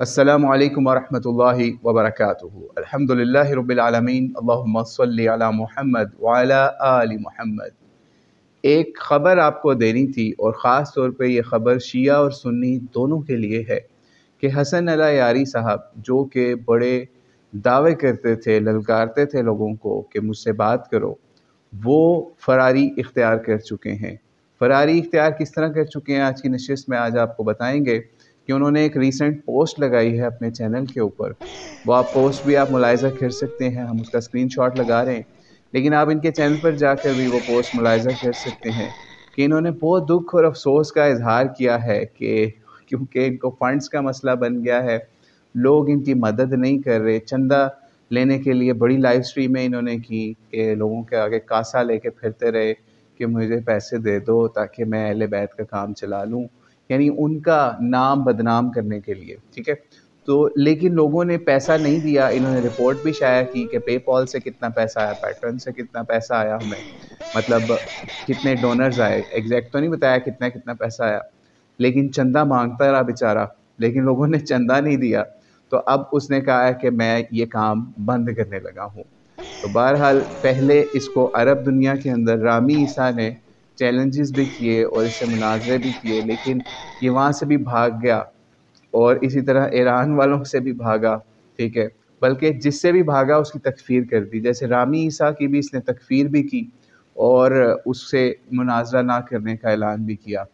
अस्सलामु अलैकुम वरहमतुल्लाहि वबरकातुहू। अल्हम्दुलिल्लाहि रब्बिल आलमीन, अल्लाहुम्मा सल्लि अला मुहम्मद व अला आलि मुहम्मद। एक ख़बर आपको देनी थी और ख़ास तौर पे ये ख़बर शिया और सुन्नी दोनों के लिए है कि हसन अला यारी साहब, जो कि बड़े दावे करते थे, ललकारते थे लोगों को कि मुझसे बात करो, वो फ़रारी इख्तियार कर चुके हैं। फ़रारी इख्तियार किस तरह कर चुके हैं, आज की नशिस्त में आज आपको बताएंगे कि उन्होंने एक रीसेंट पोस्ट लगाई है अपने चैनल के ऊपर। वो आप पोस्ट भी आप मुलाहिज़ा कर सकते हैं, हम उसका स्क्रीनशॉट लगा रहे हैं, लेकिन आप इनके चैनल पर जाकर भी वो पोस्ट मुलाहिज़ा कर सकते हैं कि इन्होंने बहुत दुख और अफसोस का इजहार किया है कि क्योंकि इनको फ़ंड्स का मसला बन गया है, लोग इनकी मदद नहीं कर रहे। चंदा लेने के लिए बड़ी लाइव स्ट्रीमें इन्होंने की कि लोगों के आगे कासा लेके फिरते रहे कि मुझे पैसे दे दो ताकि मैं अहले बैत का काम चला लूँ, यानी उनका नाम बदनाम करने के लिए, ठीक है। तो लेकिन लोगों ने पैसा नहीं दिया। इन्होंने रिपोर्ट भी शाया की कि पेपॉल से कितना पैसा आया, पैटर्न से कितना पैसा आया, हमें मतलब कितने डोनर्स आए, एग्जैक्ट तो नहीं बताया कितना कितना पैसा आया, लेकिन चंदा मांगता रहा बेचारा, लेकिन लोगों ने चंदा नहीं दिया। तो अब उसने कहा है कि मैं ये काम बंद करने लगा हूँ। तो बहरहाल पहले इसको अरब दुनिया के अंदर रामी ईसा ने चैलेंजेस भी किए और इससे मुनाजरे भी किए, लेकिन ये वहाँ से भी भाग गया और इसी तरह ईरान वालों से भी भागा, ठीक है। बल्कि जिससे भी भागा उसकी तकफीर कर दी, जैसे रामी ईसा की भी इसने तकफीर भी की और उससे मुनाजरा ना करने का ऐलान भी किया।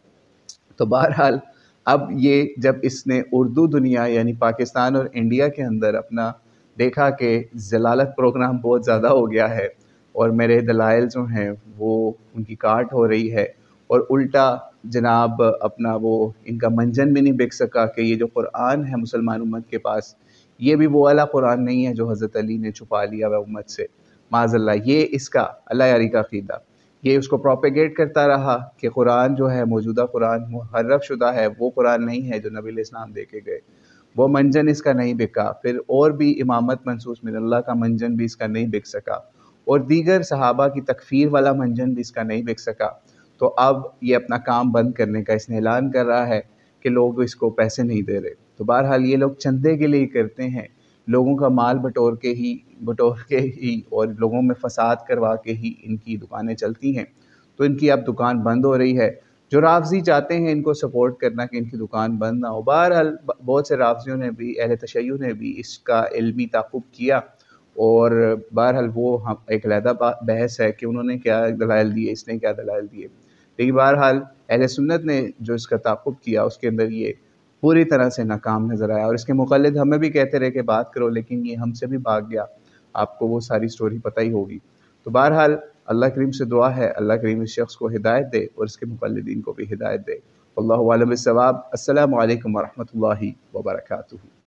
तो बहरहाल अब ये जब इसने उर्दू दुनिया यानी पाकिस्तान और इंडिया के अंदर अपना देखा कि जलालत प्रोग्राम बहुत ज़्यादा हो गया है और मेरे दलाइल जो हैं वो उनकी काट हो रही है, और उल्टा जनाब अपना वो इनका मंजन भी नहीं बिक सका कि ये जो कुरान है मुसलमान उम्मत के पास, ये भी वो वाला कुरान नहीं है जो हज़रत अली ने छुपा लिया हुआ उम्मत से, माज़अल्लाह। ये इसका अल्लाह यारी का अक़ीदा, ये उसको प्रोपेगेट करता रहा कि कुरान जो है मौजूदा कुरान मुहर्रफ शुदा है, वो कुरान नहीं है जो नबी इस्लाम दे के गए। वो मंजन इसका नहीं बिका, फिर और भी इमामत मनसूस मिनल्लाह का मंजन भी इसका नहीं बिक सका, और दीगर सहाबा की तकफीर वाला मंजन भी इसका नहीं बिक सका। तो अब ये अपना काम बंद करने का इसने ऐलान कर रहा है कि लोग इसको पैसे नहीं दे रहे। तो बहरहाल ये लोग चंदे के लिए करते हैं, लोगों का माल बटोर के ही और लोगों में फसाद करवा के ही इनकी दुकानें चलती हैं। तो इनकी अब दुकान बंद हो रही है। जो राफ़ज़ी चाहते हैं इनको सपोर्ट करना कि इनकी दुकान बंद ना हो, बहरहाल बहुत से राफ़ज़ियों ने भी, अहले तशय्युअ ने भी इसका इल्मी ताक़ुब किया, और बहरहाल वो हम एक अलहदा बहस है कि उन्होंने क्या दलाइल दिए, इसने क्या दलाइल दिए। लेकिन बहरहाल अहले सुन्नत ने जो इसका ताक़ुब किया उसके अंदर ये पूरी तरह से नाकाम नज़र आया, और इसके मुक़ल्लिद हमें भी कहते रहे कि बात करो, लेकिन ये हमसे भी भाग गया। आपको वो सारी स्टोरी पता ही होगी। तो बहरहाल अल्लाह करीम से दुआ है, अल्लाह करीम इस शख्स को हिदायत दे और इसके मुक़ल्लिदीन को भी हिदायत दे। वल्लाहु आलम बिस्सवाब। अस्सलामु अलैकुम वरहमतुल्लाहि वबरकातुहू।